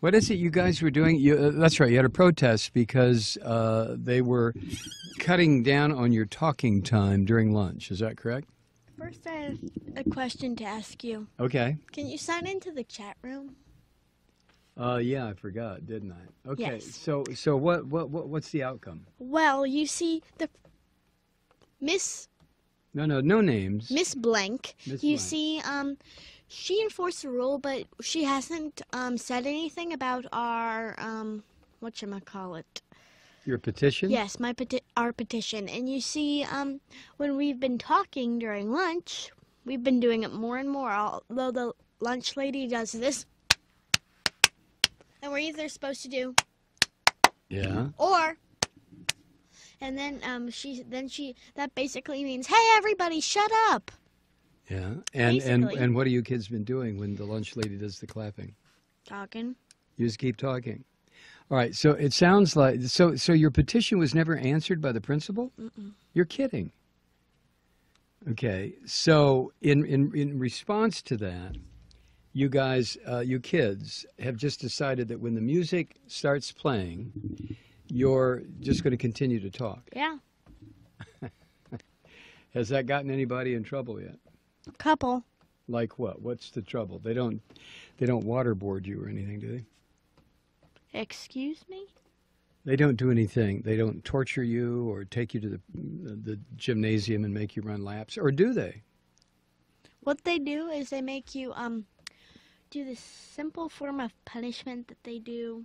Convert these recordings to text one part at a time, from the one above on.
What is it you guys were doing? That's right, you had a protest because they were cutting down on your talking time during lunch. Is that correct? First, I have a question to ask you. Okay. Can you sign into the chat room? Yeah, I forgot, didn't I? Okay. Yes. So what's the outcome? Well, you see, the Miss No names. Miss Blank. Miss You Blank. see, she enforced the rule, but she hasn't said anything about our whatchamacallit. Your petition? Yes, our petition. And you see, when we've been talking during lunch, we've been doing it more and more. Although the lunch lady does this, and we're either supposed to do, Yeah. or, and then that basically means, hey everybody, shut up. Yeah. Basically. And what have you kids been doing when the lunch lady does the clapping? Talking. You just keep talking. All right, so it sounds like so your petition was never answered by the principal? Mm-mm. You're kidding. Okay, so in response to that, you guys, you kids, have just decided that when the music starts playing, you're just going to continue to talk. Yeah. Has that gotten anybody in trouble yet? A couple. Like what? What's the trouble? They don't waterboard you or anything, do they? Excuse me? They don't do anything. They don't torture you or take you to the gymnasium and make you run laps, or do they? What they do is they make you do this simple form of punishment that they do.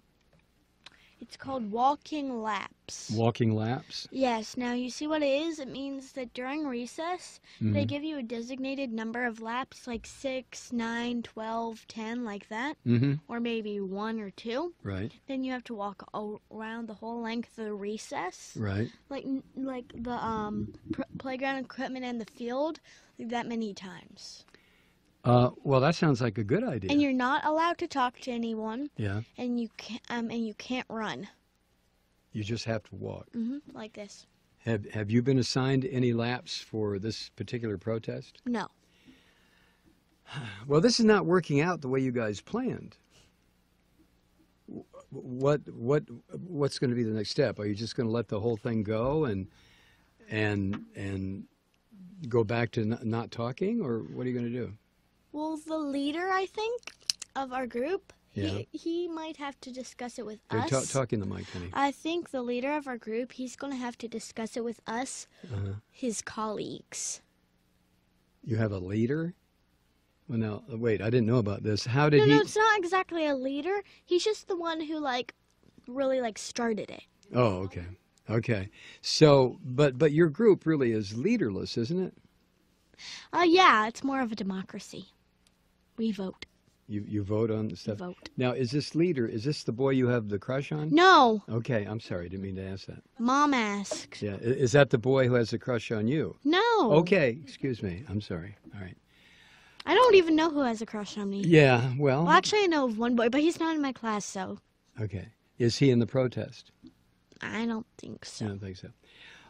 It's called walking laps. Walking laps? Yes. Now, you see what it is? It means that during recess, they give you a designated number of laps, like 6, 9, 12, 10, like that. Mm-hmm. Or maybe 1 or 2. Right. Then you have to walk around the whole length of the recess. Right. Like the playground equipment and the field, like that many times. Well, that sounds like a good idea. And you're not allowed to talk to anyone. Yeah. And you can't run. You just have to walk. Like this. Have you been assigned any laps for this particular protest? No. Well, this is not working out the way you guys planned. What's going to be the next step? Are you just going to let the whole thing go and go back to not talking, or what are you going to do? Well, the leader, I think, of our group, Yeah. he might have to discuss it with Okay, us. talk in the mic, honey. I think the leader of our group, he's going to have to discuss it with us, his colleagues. You have a leader? Well, now, wait, I didn't know about this. How did No, it's not exactly a leader. He's just the one who, really, started it. Oh, okay. Okay. So, but your group really is leaderless, isn't it? Yeah, it's more of a democracy. We vote. You vote on stuff? Vote. Now, is this the boy you have the crush on? No. Okay, I'm sorry. Didn't mean to ask that. Mom asked. Yeah, is that the boy who has the crush on you? No. Okay, excuse me. I'm sorry. All right. I don't even know who has a crush on me. Yeah, well. Actually, I know of one boy, but he's not in my class, so. Okay. Is he in the protest? I don't think so. I don't think so.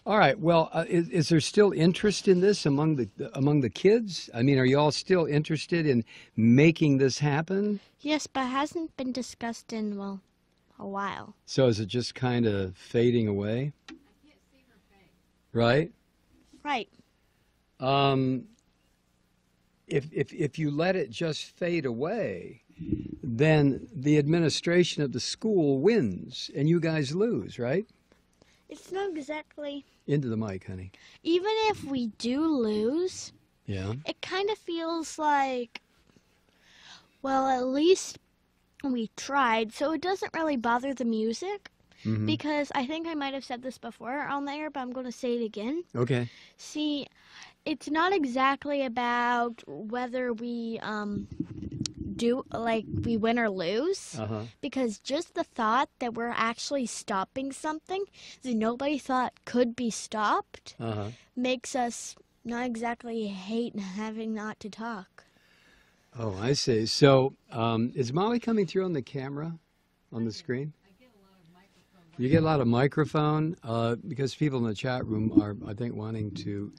All right. Well, is there still interest in this among the kids? I mean, are you all still interested in making this happen? Yes, but it hasn't been discussed in, a while. So is it just kind of fading away? I can't see her face. Right? Right. If you let it just fade away, then the administration of the school wins and you guys lose, right? It's not exactly. Into the mic, honey. Even if we do lose, Yeah. it kind of feels like, well, at least we tried, so it doesn't really bother the music. Because I think I might have said this before on the air, but I'm going to say it again. Okay. See, it's not exactly about whether we we win or lose, because just the thought that we're actually stopping something that nobody thought could be stopped makes us not exactly hate having not to talk. Oh, I see. So is Molly coming through on the camera, on the screen? You get a lot of microphone because people in the chat room are, I think, wanting to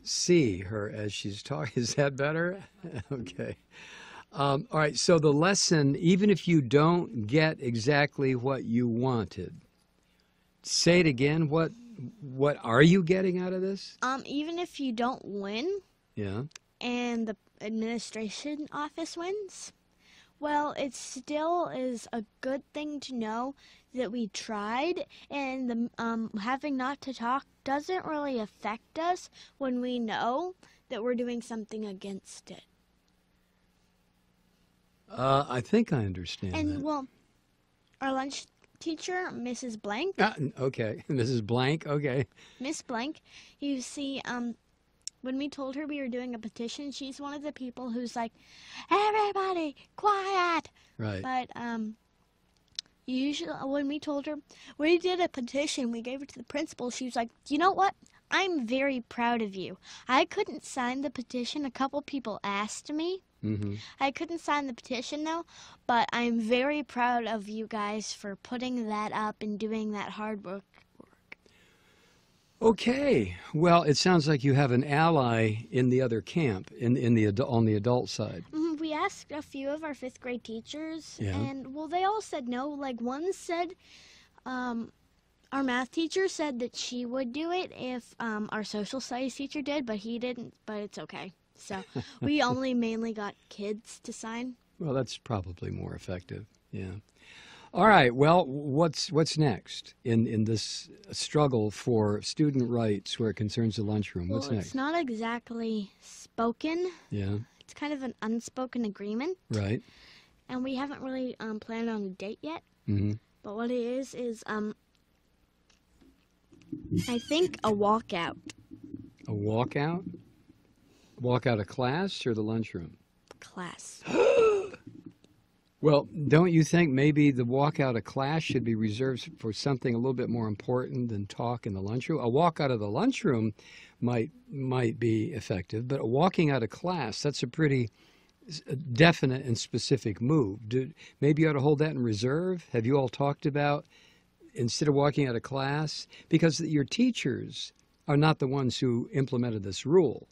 see her as she's talking. Is that better? Okay. All right, so the lesson, even if you don't get exactly what you wanted, say it again. What are you getting out of this? Even if you don't win, Yeah. and the administration office wins, well, it still is a good thing to know that we tried, and the having not to talk doesn't really affect us when we know that we're doing something against it. I think I understand And that. well, our lunch teacher, Mrs. Blank. Okay, Mrs. Blank. Okay. Miss Blank, you see, when we told her we were doing a petition, she's one of the people who's like, everybody, quiet. Right. But usually when we told her we did a petition, we gave it to the principal. She was like, you know what? I'm very proud of you. I couldn't sign the petition. A couple people asked me. Mm-hmm. I couldn't sign the petition though, but I'm very proud of you guys for putting that up and doing that hard work. Okay. Well, it sounds like you have an ally in the other camp, on the adult side. We asked a few of our 5th grade teachers, Yeah. and well, they all said no. Like one said, our math teacher said that she would do it if our social studies teacher did, but he didn't. But it's okay. So we only mainly got kids to sign. Well, that's probably more effective. Yeah. All right. Well, what's next in this struggle for student rights where it concerns the lunchroom? What's Well, next? it's not exactly spoken. Yeah. It's kind of an unspoken agreement. Right. And we haven't really planned on a date yet. Mm-hmm. But what it is I think a walkout. A walkout? Walk out of class or the lunchroom? Class. Well, don't you think maybe the walk out of class should be reserved for something a little bit more important than talk in the lunchroom? A walk out of the lunchroom might be effective, but walking out of class, that's a pretty definite and specific move. Maybe you ought to hold that in reserve. Have you all talked about, instead of walking out of class, because your teachers are not the ones who implemented this rule.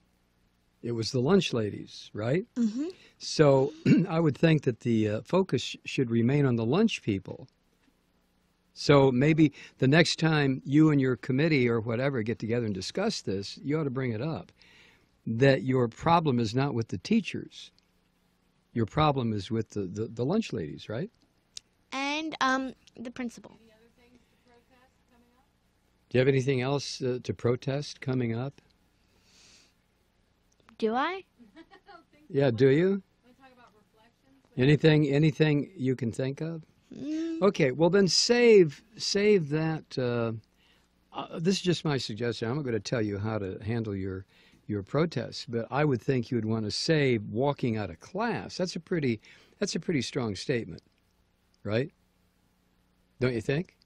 It was the lunch ladies, right? Mm-hmm. So I would think that the focus should remain on the lunch people. So maybe the next time you and your committee or whatever get together and discuss this, you ought to bring it up, that your problem is not with the teachers. Your problem is with the lunch ladies, right? And the principal. Any other things to protest coming up? Do you have anything else to protest coming up? Do I? I don't think so. Yeah, do you? Want to talk about reflections? Anything you can think of? Mm. Okay, well then save that. This is just my suggestion. I'm not going to tell you how to handle your protests, but I would think you would want to save walking out of class. That's a pretty strong statement, right? Don't you think?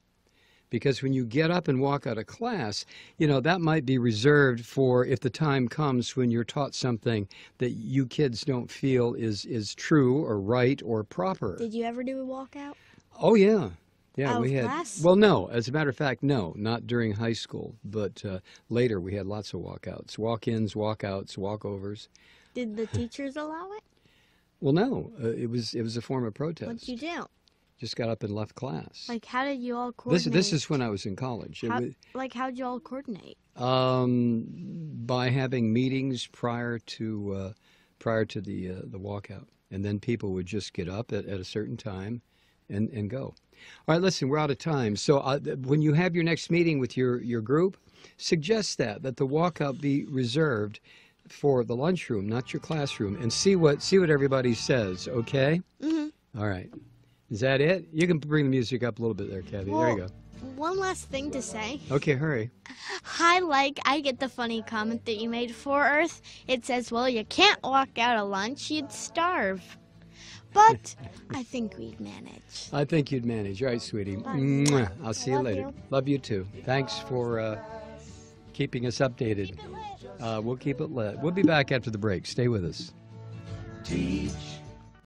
Because when you get up and walk out of class, that might be reserved for if the time comes when you're taught something that you kids don't feel is true or right or proper. Did you ever do a walkout? Oh, yeah. Yeah, Out we of had. class? Well, no. As a matter of fact, no, not during high school, but later we had lots of walkouts, walk-ins, walkouts, walkovers. Did the teachers allow it? Well, no, it was a form of protest. What'd you do? Just got up and left class. Like, how did you all coordinate? This is when I was in college. How'd you all coordinate? By having meetings prior to the walkout, and then people would just get up at a certain time and go. All right, listen, we're out of time. So when you have your next meeting with your group, suggest that the walkout be reserved for the lunchroom, not your classroom, and see what everybody says. Okay. Mm-hmm. All right. Is that it? You can bring the music up a little bit there, Kathy. Well, there you go. One last thing to say. Okay, hurry. I get the funny comment that you made for Earth. It says, well, you can't walk out of lunch, you'd starve. But I think we'd manage. I think you'd manage. All right, sweetie. Bye. Mwah. I'll see you Love later. you. Love you too. Thanks for keeping us updated. Keep it lit. We'll keep it lit. We'll be back after the break. Stay with us. Teach